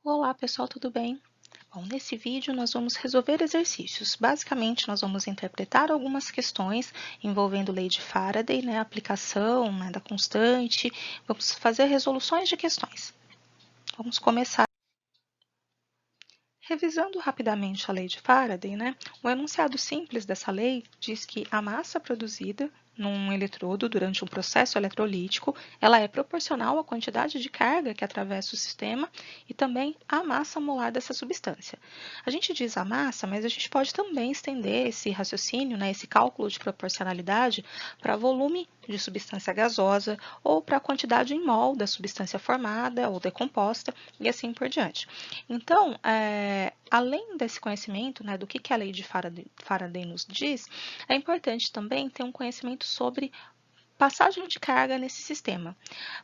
Olá pessoal, tudo bem? Bom, nesse vídeo nós vamos resolver exercícios. Basicamente, nós vamos interpretar algumas questões envolvendo lei de Faraday, aplicação, da constante, vamos fazer resoluções de questões. Vamos começar. Revisando rapidamente a lei de Faraday, o enunciado simples dessa lei diz que a massa produzida num eletrodo durante um processo eletrolítico, ela é proporcional à quantidade de carga que atravessa o sistema e também à massa molar dessa substância. A gente diz a massa, mas a gente pode também estender esse raciocínio, esse cálculo de proporcionalidade para volume de substância gasosa ou para a quantidade em mol da substância formada ou decomposta e assim por diante. Então, além desse conhecimento, do que a lei de Faraday nos diz, é importante também ter um conhecimento sobre passagem de carga nesse sistema.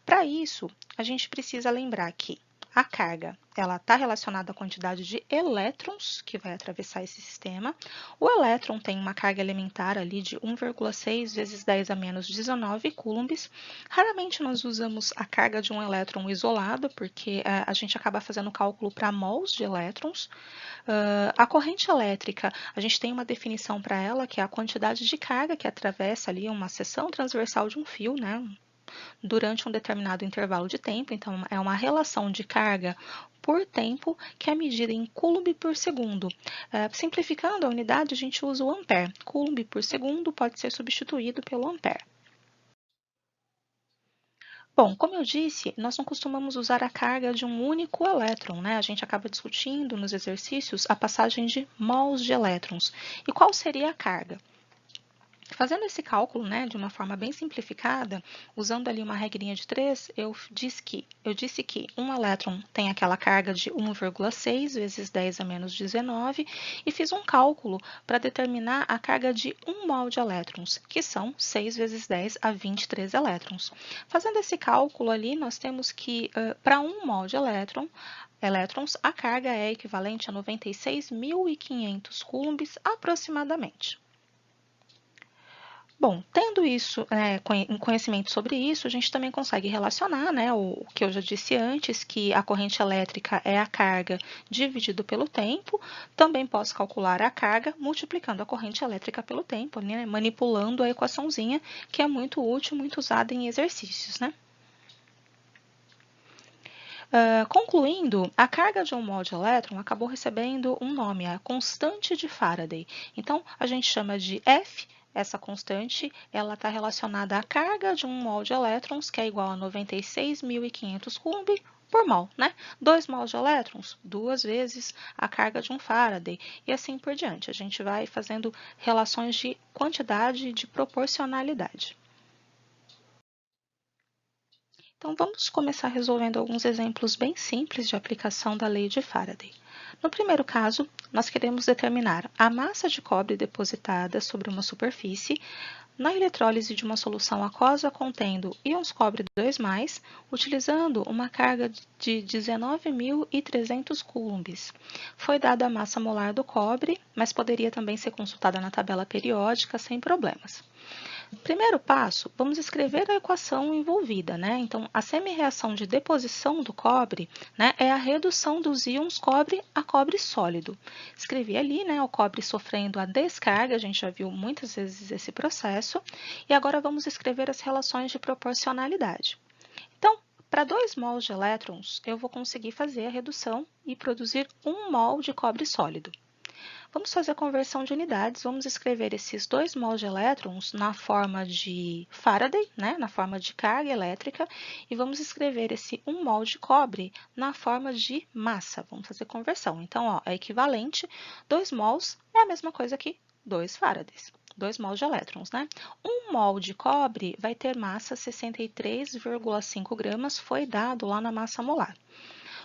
Para isso, a gente precisa lembrar que a carga ela está relacionada à quantidade de elétrons que vai atravessar esse sistema. O elétron tem uma carga elementar ali de 1,6 vezes 10 a menos 19 coulombs. Raramente nós usamos a carga de um elétron isolado, porque a gente acaba fazendo cálculo para mols de elétrons. A corrente elétrica, a gente tem uma definição para ela, que é a quantidade de carga que atravessa ali uma seção transversal de um fio, durante um determinado intervalo de tempo. Então, é uma relação de carga por tempo que é medida em coulomb por segundo. Simplificando a unidade, a gente usa o ampere. Coulomb por segundo pode ser substituído pelo ampere. Bom, como eu disse, nós não costumamos usar a carga de um único elétron, A gente acaba discutindo nos exercícios a passagem de mols de elétrons. E qual seria a carga? Fazendo esse cálculo, de uma forma bem simplificada, usando ali uma regrinha de 3, eu disse que um elétron tem aquela carga de 1,6 vezes 10 a menos 19 e fiz um cálculo para determinar a carga de 1 mol de elétrons, que são 6 vezes 10 a 23 elétrons. Fazendo esse cálculo ali, nós temos que, para 1 mol de elétrons, a carga é equivalente a 96.500 coulombs aproximadamente. Bom, tendo isso, conhecimento sobre isso, a gente também consegue relacionar, o que eu já disse antes, que a corrente elétrica é a carga dividido pelo tempo. Também posso calcular a carga multiplicando a corrente elétrica pelo tempo, manipulando a equaçãozinha, que é muito útil, muito usada em exercícios, Concluindo, a carga de um mol de elétron acabou recebendo um nome, a constante de Faraday. Então, a gente chama de F. Essa constante ela está relacionada à carga de um mol de elétrons, que é igual a 96.500 coulomb por mol, 2 mols de elétrons, 2 vezes a carga de um Faraday, e assim por diante. A gente vai fazendo relações de quantidade e de proporcionalidade. Então, vamos começar resolvendo alguns exemplos bem simples de aplicação da lei de Faraday. No primeiro caso, nós queremos determinar a massa de cobre depositada sobre uma superfície na eletrólise de uma solução aquosa contendo íons cobre 2+, utilizando uma carga de 19.300 coulombs. Foi dada a massa molar do cobre, mas poderia também ser consultada na tabela periódica sem problemas. Primeiro passo, vamos escrever a equação envolvida, Então, a semi-reação de deposição do cobre, é a redução dos íons cobre a cobre sólido. Escrevi ali, o cobre sofrendo a descarga, a gente já viu muitas vezes esse processo, e agora vamos escrever as relações de proporcionalidade. Então, para 2 mols de elétrons, eu vou conseguir fazer a redução e produzir 1 mol de cobre sólido. Vamos fazer a conversão de unidades, vamos escrever esses 2 mols de elétrons na forma de Faraday, na forma de carga elétrica, e vamos escrever esse 1 mol de cobre na forma de massa. Vamos fazer conversão. Então, é equivalente, 2 mols é a mesma coisa que 2 Faradays. 2 mols de elétrons, 1 mol de cobre vai ter massa 63,5 gramas, foi dado lá na massa molar.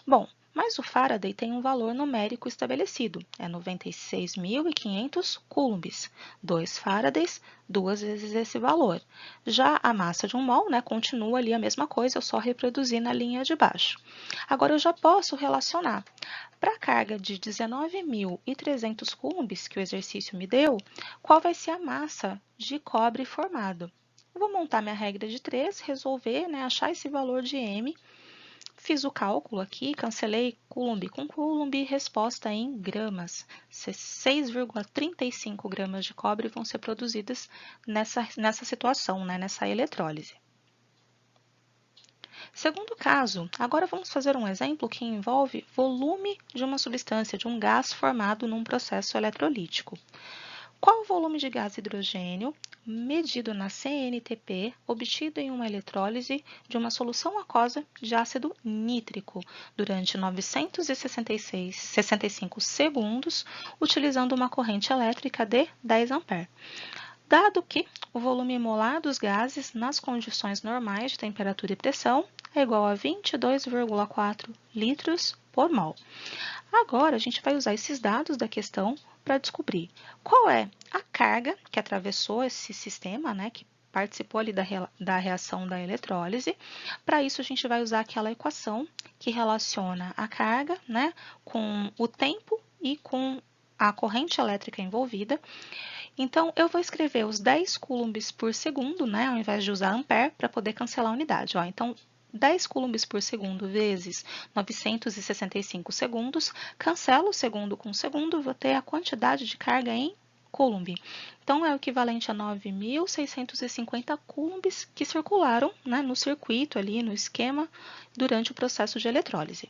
Bom, mas o Faraday tem um valor numérico estabelecido, é 96.500 coulombs. 2 Faradays, 2 vezes esse valor. Já a massa de um mol, continua ali a mesma coisa, eu só reproduzi na linha de baixo. Agora, eu já posso relacionar. Para a carga de 19.300 coulombs que o exercício me deu, qual vai ser a massa de cobre formado? Eu vou montar minha regra de 3, resolver, achar esse valor de M. fiz o cálculo aqui, cancelei Coulomb com Coulomb, resposta em gramas. 6,35 gramas de cobre vão ser produzidas nessa situação, né, nessa eletrólise. Segundo caso, agora vamos fazer um exemplo que envolve volume de uma substância, de um gás formado num processo eletrolítico. Qual o volume de gás hidrogênio medido na CNTP obtido em uma eletrólise de uma solução aquosa de ácido nítrico durante 965 segundos, utilizando uma corrente elétrica de 10 A? Dado que o volume molar dos gases nas condições normais de temperatura e pressão é igual a 22,4 litros por mol. Agora, a gente vai usar esses dados da questão para descobrir qual é a carga que atravessou esse sistema, né, que participou ali da reação da eletrólise. Para isso, a gente vai usar aquela equação que relaciona a carga, né, com o tempo e com a corrente elétrica envolvida. Então, eu vou escrever os 10 coulombs por segundo, né, ao invés de usar ampere, para poder cancelar a unidade. Ó, então, 10 coulombs por segundo vezes 965 segundos, cancelo o segundo com o segundo, vou ter a quantidade de carga em coulomb. Então, é o equivalente a 9.650 coulombs que circularam, né, no circuito ali, no esquema, durante o processo de eletrólise.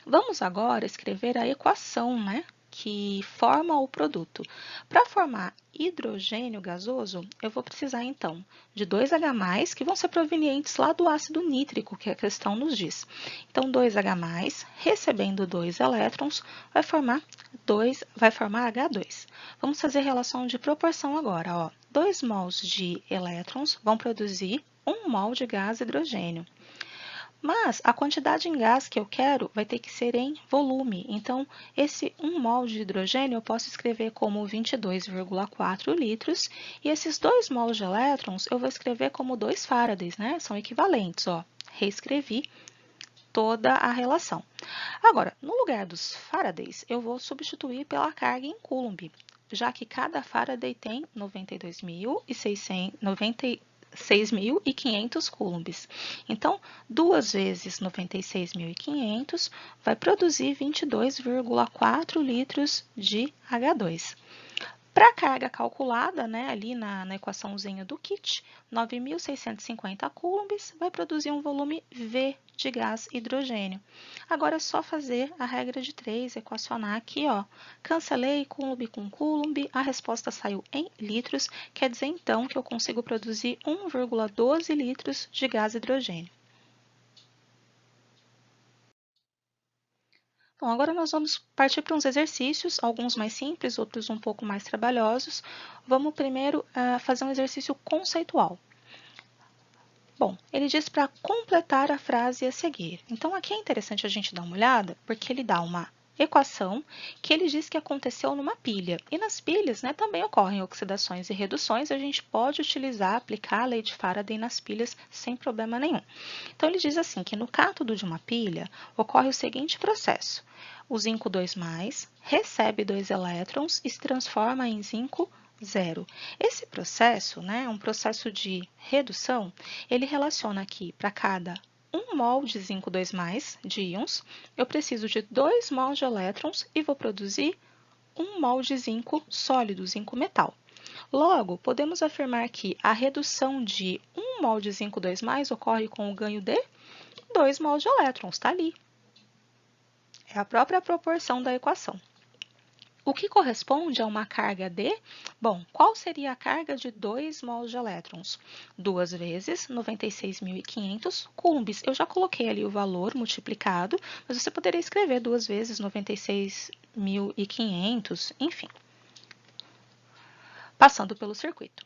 Vamos agora escrever a equação, né, que forma o produto. Para formar hidrogênio gasoso, eu vou precisar, então, de 2H+, que vão ser provenientes lá do ácido nítrico, que a questão nos diz. Então, 2H+, recebendo 2 elétrons, vai formar H2. Vamos fazer relação de proporção agora. Ó. 2 mols de elétrons vão produzir 1 mol de gás hidrogênio. Mas a quantidade em gás que eu quero vai ter que ser em volume. Então, esse 1 mol de hidrogênio eu posso escrever como 22,4 litros. E esses 2 mols de elétrons eu vou escrever como 2 faradays, né? São equivalentes, ó. Reescrevi toda a relação. Agora, no lugar dos faradays, eu vou substituir pela carga em coulomb, já que cada faraday tem 96.500 coulombs. Então, 2 vezes 96.500 vai produzir 22,4 litros de H2. Para a carga calculada, né, ali na equaçãozinha do kit, 9.650 coulombs vai produzir um volume V de gás hidrogênio. Agora é só fazer a regra de 3, equacionar aqui, ó. Cancelei coulomb com coulomb, a resposta saiu em litros, quer dizer então que eu consigo produzir 1,12 litros de gás hidrogênio. Bom, agora nós vamos partir para uns exercícios, alguns mais simples, outros um pouco mais trabalhosos. Vamos primeiro fazer um exercício conceitual. Bom, ele diz para completar a frase a seguir. Então, aqui é interessante a gente dar uma olhada, porque ele dá uma equação que ele diz que aconteceu numa pilha. E nas pilhas, né, também ocorrem oxidações e reduções, e a gente pode utilizar, aplicar a lei de Faraday nas pilhas sem problema nenhum. Então, ele diz assim, que no cátodo de uma pilha ocorre o seguinte processo. O zinco 2+, recebe 2 elétrons e se transforma em zinco 0. Esse processo, né, é um processo de redução, ele relaciona aqui para cada 1 mol de zinco 2+, de íons, eu preciso de 2 mols de elétrons e vou produzir 1 mol de zinco sólido, zinco metal. Logo, podemos afirmar que a redução de 1 mol de zinco 2+, ocorre com o ganho de 2 mols de elétrons, está ali. É a própria proporção da equação. O que corresponde a uma carga de? Bom, qual seria a carga de 2 mols de elétrons? 2 vezes 96.500 coulombs. Eu já coloquei ali o valor multiplicado, mas você poderia escrever 2 vezes 96.500, enfim. Passando pelo circuito.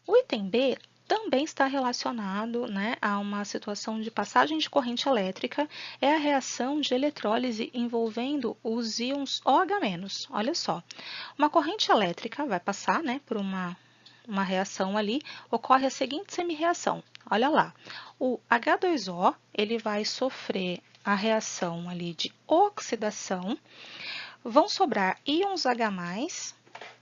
O item B também está relacionado, né, a uma situação de passagem de corrente elétrica, é a reação de eletrólise envolvendo os íons OH-. Olha só, uma corrente elétrica vai passar, né, por uma reação ali, ocorre a seguinte semi-reação. Olha lá, o H2O ele vai sofrer a reação ali de oxidação, vão sobrar íons H+,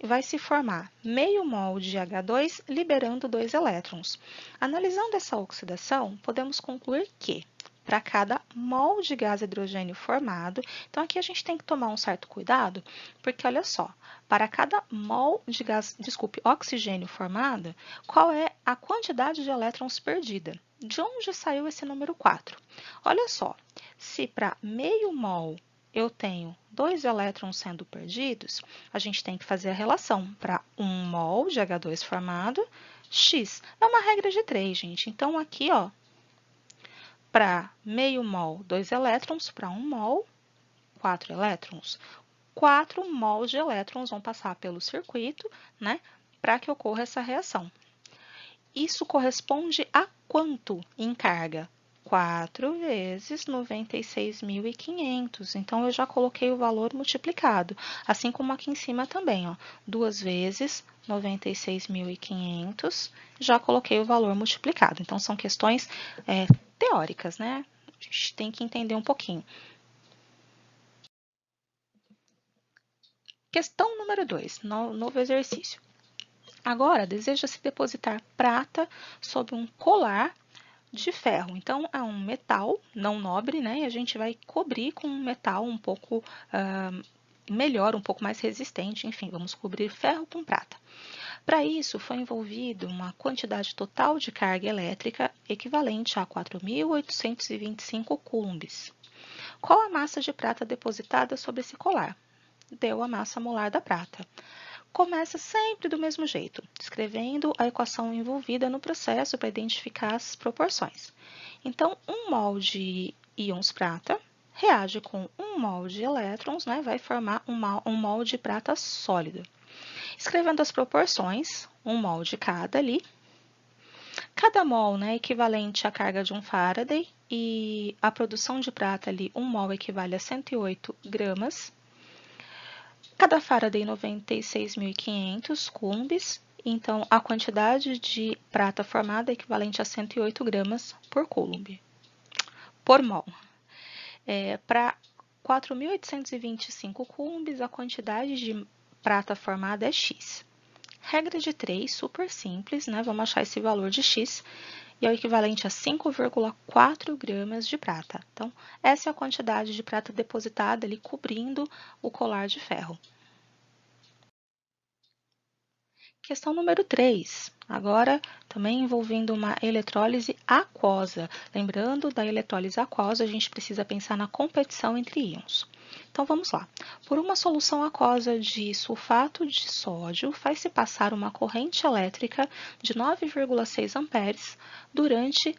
e vai se formar meio mol de H2, liberando 2 elétrons. Analisando essa oxidação, podemos concluir que, para cada mol de gás hidrogênio formado. Então, aqui a gente tem que tomar um certo cuidado, porque olha só, para cada mol de gás, oxigênio formado, qual é a quantidade de elétrons perdida? De onde saiu esse número 4? Olha só, se para meio mol eu tenho 2 elétrons sendo perdidos, a gente tem que fazer a relação para 1 mol de H2 formado, X. É uma regra de 3, gente. Então, aqui, ó, para meio mol, 2 elétrons, para 1 mol, 4 elétrons. 4 mols de elétrons vão passar pelo circuito, né, para que ocorra essa reação. Isso corresponde a quanto em carga? 4 vezes 96.500. Então, eu já coloquei o valor multiplicado. Assim como aqui em cima também, ó. 2 vezes 96.500, já coloquei o valor multiplicado. Então, são questões teóricas, né? A gente tem que entender um pouquinho. Questão número 2, novo exercício. Agora, deseja-se depositar prata sobre um colar de ferro. Então, é um metal não nobre, né? E a gente vai cobrir com um metal um pouco melhor, um pouco mais resistente. Enfim, vamos cobrir ferro com prata. Para isso, foi envolvido uma quantidade total de carga elétrica equivalente a 4.825 coulombs. Qual a massa de prata depositada sobre esse colar? Deu a massa molar da prata. Começa sempre do mesmo jeito, escrevendo a equação envolvida no processo para identificar as proporções. Então, 1 mol de íons prata reage com 1 mol de elétrons, né, vai formar um mol de prata sólida. Escrevendo as proporções, 1 mol de cada ali. Cada mol, né, é equivalente à carga de um Faraday, e a produção de prata ali, 1 mol equivale a 108 gramas. Cada Faraday 96.500 coulombs, então a quantidade de prata formada é equivalente a 108 gramas por coulomb, por mol. Para 4.825 coulombs, a quantidade de prata formada é X. Regra de 3, super simples, né? Vamos achar esse valor de X, e é o equivalente a 5,4 gramas de prata. Então, essa é a quantidade de prata depositada ali cobrindo o colar de ferro. Questão número 3, agora também envolvendo uma eletrólise aquosa. Lembrando da eletrólise aquosa, a gente precisa pensar na competição entre íons. Então, vamos lá. Por uma solução aquosa de sulfato de sódio, faz-se passar uma corrente elétrica de 9,6 amperes durante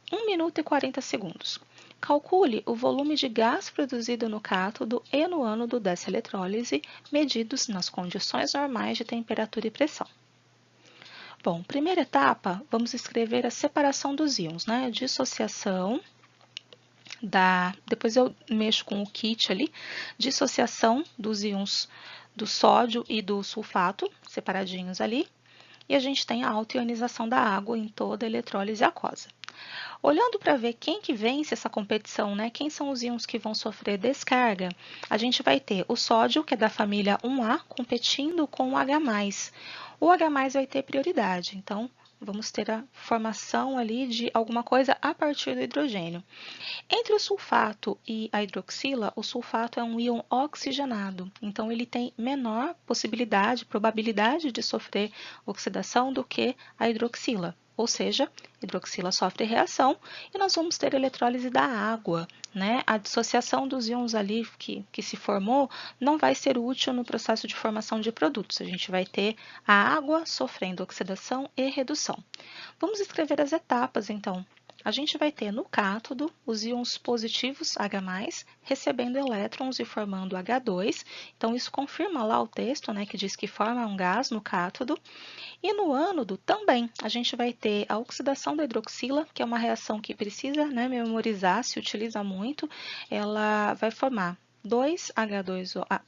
1 minuto e 40 segundos. Calcule o volume de gás produzido no cátodo e no ânodo dessa eletrólise, medidos nas condições normais de temperatura e pressão. Bom, primeira etapa, vamos escrever a separação dos íons, né? Dissociação depois eu mexo com o kit ali, dissociação dos íons do sódio e do sulfato, separadinhos ali, e a gente tem a autoionização da água em toda a eletrólise aquosa. Olhando para ver quem que vence essa competição, né? Quem são os íons que vão sofrer descarga, a gente vai ter o sódio, que é da família 1A, competindo com o H+. O H+ vai ter prioridade, então vamos ter a formação ali de alguma coisa a partir do hidrogênio. Entre o sulfato e a hidroxila, o sulfato é um íon oxigenado, então ele tem menor probabilidade de sofrer oxidação do que a hidroxila. Ou seja, hidroxila sofre reação e nós vamos ter eletrólise da água, né? A dissociação dos íons ali que se formou não vai ser útil no processo de formação de produtos. A gente vai ter a água sofrendo oxidação e redução. Vamos escrever as etapas, então. A gente vai ter no cátodo os íons positivos H+, recebendo elétrons e formando H2. Então, isso confirma lá o texto, né, que diz que forma um gás no cátodo. E no ânodo também, a gente vai ter a oxidação da hidroxila, que é uma reação que precisa, né, memorizar, se utiliza muito. Ela vai formar 2OH-,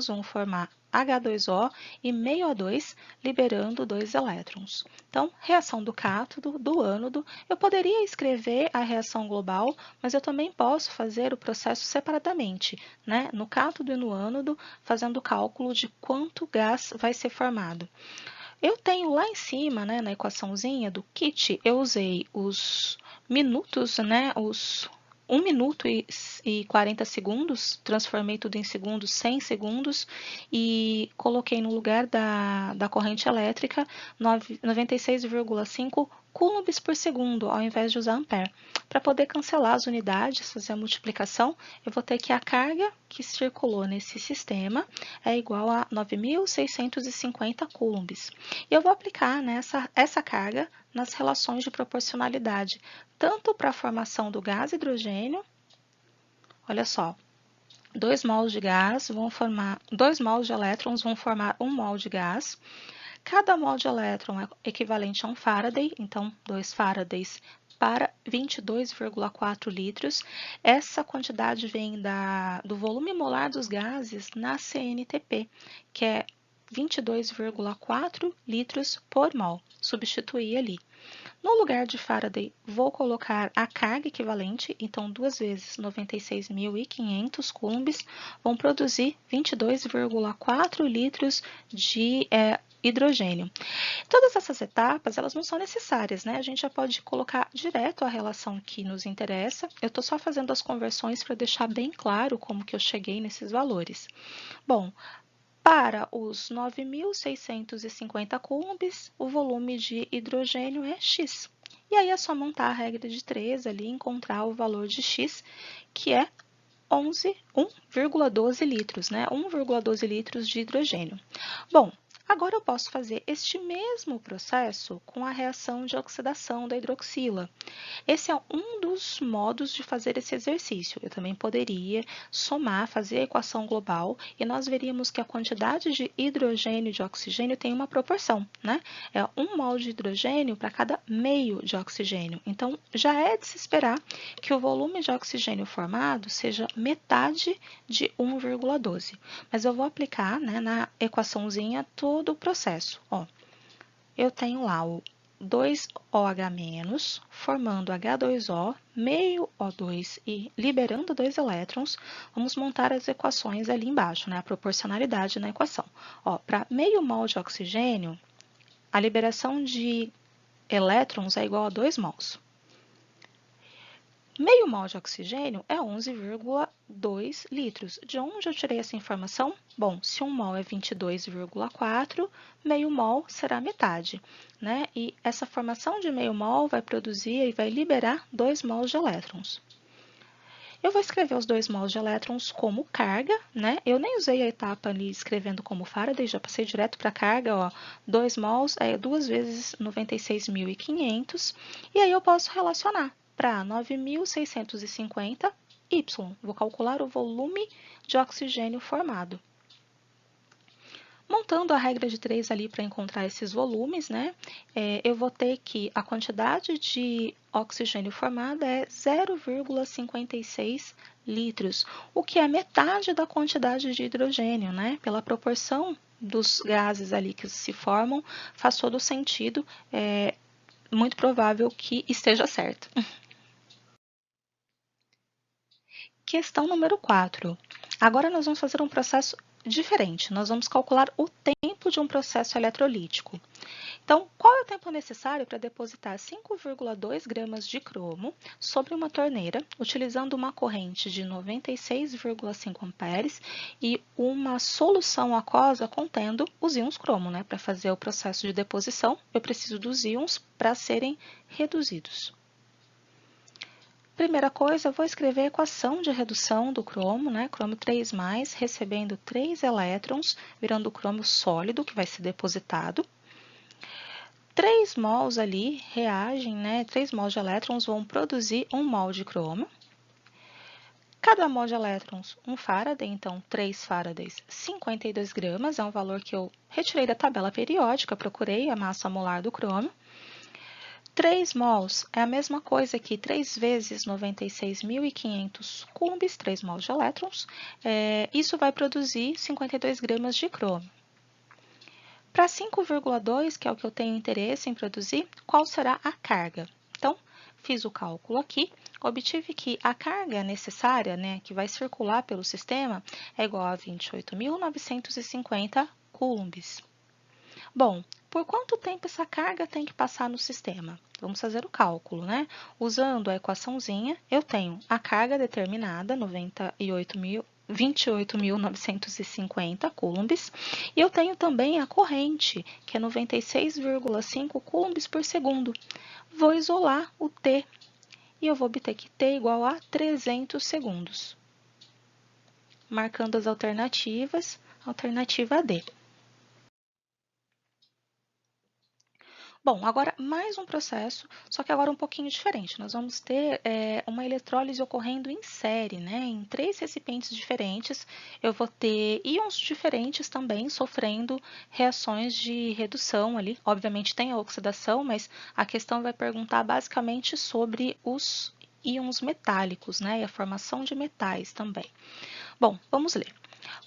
vão formar H2O e meio O2, liberando 2 elétrons. Então, reação do cátodo, do ânodo, eu poderia escrever a reação global, mas eu também posso fazer o processo separadamente, né? No cátodo e no ânodo, fazendo o cálculo de quanto gás vai ser formado. Eu tenho lá em cima, né, na equaçãozinha do kit, eu usei os minutos, né, os 1 minuto e 40 segundos, transformei tudo em segundos, 100 segundos, e coloquei no lugar da corrente elétrica 96,5 coulombs por segundo, ao invés de usar ampere. Para poder cancelar as unidades, fazer a multiplicação, eu vou ter que a carga que circulou nesse sistema é igual a 9.650 coulombs. E eu vou aplicar, né, essa carga nas relações de proporcionalidade, tanto para a formação do gás hidrogênio, olha só, 2 mols de gás vão formar, 2 mols de elétrons vão formar 1 mol de gás. Cada mol de elétron é equivalente a 1 Faraday, então 2 Faradays para 22,4 litros. Essa quantidade vem do volume molar dos gases na CNTP, que é 22,4 litros por mol. Substituir ali. No lugar de Faraday, vou colocar a carga equivalente, então 2 vezes 96.500 coulombs vão produzir 22,4 litros de hidrogênio. Todas essas etapas, elas não são necessárias, né? A gente já pode colocar direto a relação que nos interessa. Eu estou só fazendo as conversões para deixar bem claro como que eu cheguei nesses valores. Bom, para os 9.650 coulombs, o volume de hidrogênio é X. E aí é só montar a regra de 3 ali e encontrar o valor de X, que é 1,12 litros, né? 1,12 litros de hidrogênio. Bom, agora eu posso fazer este mesmo processo com a reação de oxidação da hidroxila. Esse é um dos modos de fazer esse exercício. Eu também poderia somar, fazer a equação global e nós veríamos que a quantidade de hidrogênio e de oxigênio tem uma proporção, né? É 1 mol de hidrogênio para cada meio de oxigênio. Então, já é de se esperar que o volume de oxigênio formado seja metade de 1,12. Mas eu vou aplicar, né, na equaçãozinha todo o processo. Ó, eu tenho lá o 2OH- formando H2O, meio O2 e liberando 2 elétrons, vamos montar as equações ali embaixo, né? A proporcionalidade na equação. Para meio mol de oxigênio, a liberação de elétrons é igual a 2 mols. Meio mol de oxigênio é 11,2 litros. De onde eu tirei essa informação? Bom, se 1 mol é 22,4, meio mol será metade, né? E essa formação de meio mol vai produzir e vai liberar 2 mols de elétrons. Eu vou escrever os 2 mols de elétrons como carga, né? Eu nem usei a etapa ali escrevendo como Faraday, já passei direto para a carga, ó. 2 mols é 2 vezes 96.500, e aí eu posso relacionar para 9.650 Y. Vou calcular o volume de oxigênio formado. Montando a regra de 3 ali para encontrar esses volumes, né? Eu vou ter que a quantidade de oxigênio formada é 0,56 litros, o que é metade da quantidade de hidrogênio, né? Pela proporção dos gases ali que se formam, faz todo sentido, é muito provável que esteja certo. Questão número 4. Agora nós vamos fazer um processo diferente. Nós vamos calcular o tempo de um processo eletrolítico. Então, qual é o tempo necessário para depositar 5,2 gramas de cromo sobre uma torneira, utilizando uma corrente de 96,5 amperes e uma solução aquosa contendo os íons cromo, né? Para fazer o processo de deposição, eu preciso dos íons para serem reduzidos. Primeira coisa, eu vou escrever a equação de redução do cromo, né? Cromo 3+, recebendo 3 elétrons, virando o cromo sólido, que vai ser depositado. 3 mols ali reagem, né? 3 mols de elétrons vão produzir 1 mol de cromo. Cada mol de elétrons, 1 Faraday, então 3 Faradays, 52 gramas, é um valor que eu retirei da tabela periódica, procurei a massa molar do cromo. 3 mols é a mesma coisa que 3 vezes 96.500 coulombs, 3 mols de elétrons. Isso vai produzir 52 gramas de cromo. Para 5,2, que é o que eu tenho interesse em produzir, qual será a carga? Então, fiz o cálculo aqui, obtive que a carga necessária, né, que vai circular pelo sistema, é igual a 28.950 coulombs. Bom, por quanto tempo essa carga tem que passar no sistema? Vamos fazer o cálculo, né? Usando a equaçãozinha, eu tenho a carga determinada, 28.950 coulombs, e eu tenho também a corrente, que é 96,5 coulombs por segundo. Vou isolar o T, e eu vou obter que T é igual a 300 segundos. Marcando as alternativas, alternativa D. Bom, agora mais um processo, só que agora um pouquinho diferente. Nós vamos ter uma eletrólise ocorrendo em série, né? Em 3 recipientes diferentes. Eu vou ter íons diferentes também sofrendo reações de redução ali. Obviamente tem a oxidação, mas a questão vai perguntar basicamente sobre os íons metálicos, né? E a formação de metais também. Bom, vamos ler.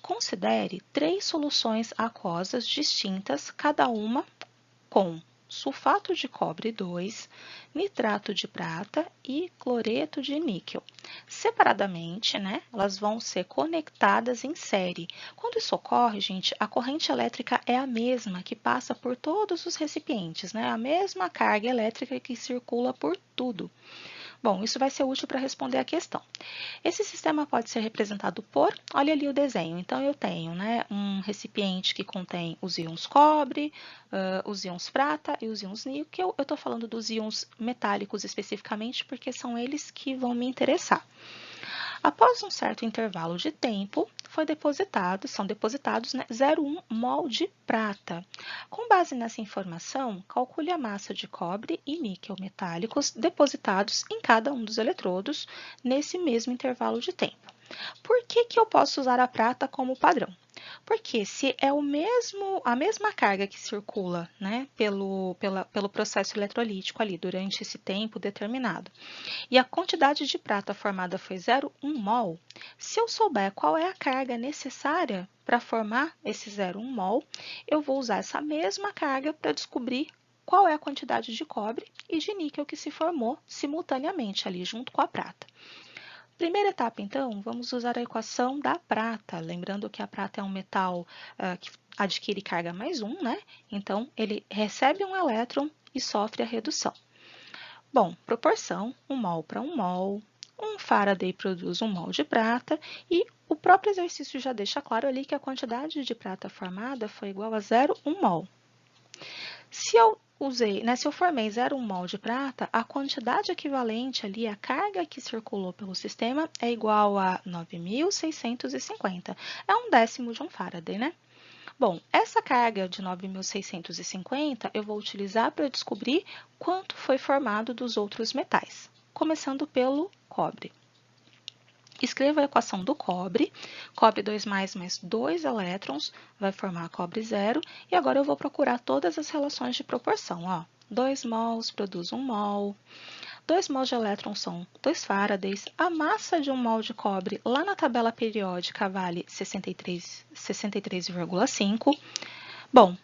Considere 3 soluções aquosas distintas, cada uma com sulfato de cobre 2, nitrato de prata e cloreto de níquel. Separadamente, né, elas vão ser conectadas em série. Quando isso ocorre, gente, a corrente elétrica é a mesma que passa por todos os recipientes, né? A mesma carga elétrica que circula por tudo. Bom, isso vai ser útil para responder a questão. Esse sistema pode ser representado por, olha ali o desenho, então eu tenho, né, um recipiente que contém os íons cobre, os íons prata e os íons níquel. Eu estou falando dos íons metálicos especificamente porque são eles que vão me interessar. Após um certo intervalo de tempo, são depositados, né, 0,1 mol de prata. Com base nessa informação, calcule a massa de cobre e níquel metálicos depositados em cada um dos eletrodos nesse mesmo intervalo de tempo. Por que eu posso usar a prata como padrão? Porque se é a mesma carga que circula, né, pelo processo eletrolítico ali durante esse tempo determinado, e a quantidade de prata formada foi 0,1 mol, se eu souber qual é a carga necessária para formar esse 0,1 mol, eu vou usar essa mesma carga para descobrir qual é a quantidade de cobre e de níquel que se formou simultaneamente ali junto com a prata. Primeira etapa, então, vamos usar a equação da prata. Lembrando que a prata é um metal que adquire carga mais 1, né? Então, ele recebe um elétron e sofre a redução. Bom, proporção, 1 mol para 1 mol, 1 Faraday produz 1 mol de prata e o próprio exercício já deixa claro ali que a quantidade de prata formada foi igual a 0,1 mol. Se eu formei 0,1 mol de prata, a quantidade equivalente ali, a carga que circulou pelo sistema é igual a 9.650. É um décimo de um Faraday, né? Bom, essa carga de 9.650 eu vou utilizar para descobrir quanto foi formado dos outros metais, começando pelo cobre. Escreva a equação do cobre 2 mais 2 elétrons vai formar cobre 0, e agora eu vou procurar todas as relações de proporção. Ó. 2 mols produz 1 mol, 2 mols de elétrons são 2 faradays, a massa de 1 mol de cobre lá na tabela periódica vale 63,5. Bom,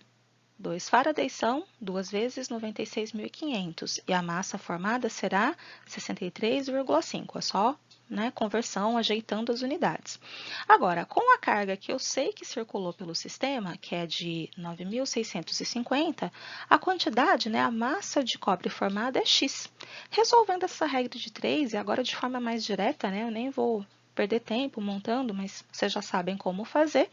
2 faradays são 2 vezes 96.500 e a massa formada será 63,5. É só, né, conversão, ajeitando as unidades. Agora, com a carga que eu sei que circulou pelo sistema, que é de 9.650, a quantidade, né, a massa de cobre formada é X. Resolvendo essa regra de 3, e agora de forma mais direta, né, eu nem vou perder tempo montando, mas vocês já sabem como fazer,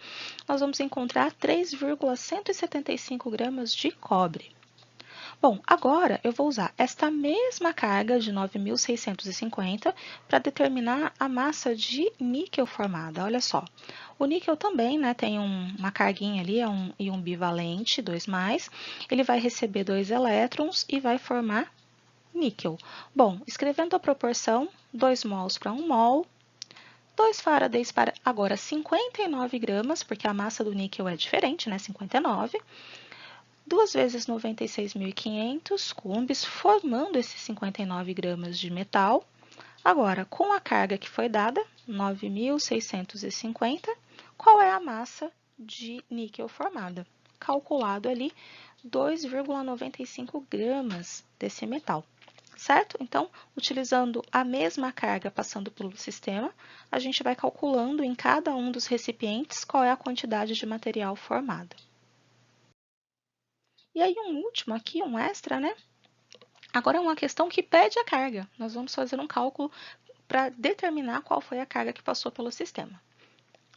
nós vamos encontrar 3,175 gramas de cobre. Bom, agora eu vou usar esta mesma carga de 9.650 para determinar a massa de níquel formada. Olha só, o níquel também, né, tem uma carguinha ali, é um íon bivalente, 2+, ele vai receber 2 elétrons e vai formar níquel. Bom, escrevendo a proporção, 2 mols para 1 mol, 2 faradays para agora 59 gramas, porque a massa do níquel é diferente, né, 59. 2 vezes 96.500 coulombs, formando esses 59 gramas de metal. Agora, com a carga que foi dada, 9.650, qual é a massa de níquel formada? Calculado ali 2,95 gramas desse metal. Certo? Então, utilizando a mesma carga passando pelo sistema, a gente vai calculando em cada um dos recipientes qual é a quantidade de material formada. E aí um último aqui, um extra, né? Agora é uma questão que pede a carga. Nós vamos fazer um cálculo para determinar qual foi a carga que passou pelo sistema.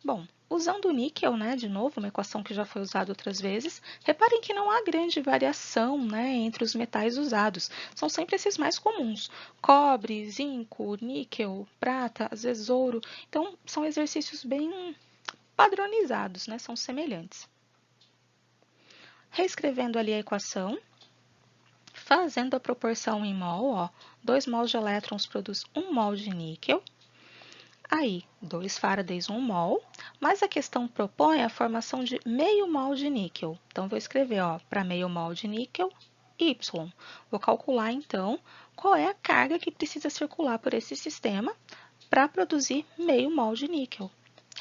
Bom, usando o níquel, né, de novo, uma equação que já foi usada outras vezes, reparem que não há grande variação, né, entre os metais usados. São sempre esses mais comuns: cobre, zinco, níquel, prata, às vezes ouro. Então, são exercícios bem padronizados, né, são semelhantes. Reescrevendo ali a equação, fazendo a proporção em mol, ó, 2 mols de elétrons produz 1 mol de níquel. Aí, 2 faradays, 1 mol, mas a questão propõe a formação de meio mol de níquel. Então, vou escrever, para meio mol de níquel, Y. Vou calcular, então, qual é a carga que precisa circular por esse sistema para produzir meio mol de níquel.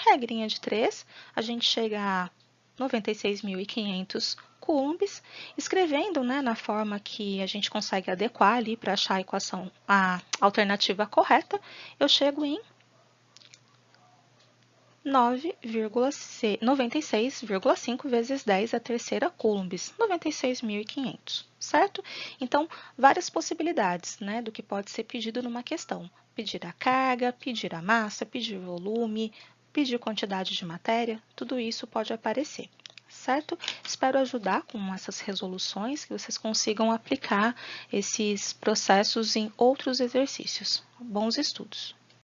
Regrinha de 3, a gente chega a 96.500 coulombs, escrevendo, né, na forma que a gente consegue adequar ali para achar a equação, a alternativa correta, eu chego em 96,5 vezes 10 a terceira coulombs, 96.500, certo? Então, várias possibilidades, né, do que pode ser pedido numa questão. Pedir a carga, pedir a massa, pedir volume, pedir quantidade de matéria, tudo isso pode aparecer, certo? Espero ajudar com essas resoluções, que vocês consigam aplicar esses processos em outros exercícios. Bons estudos!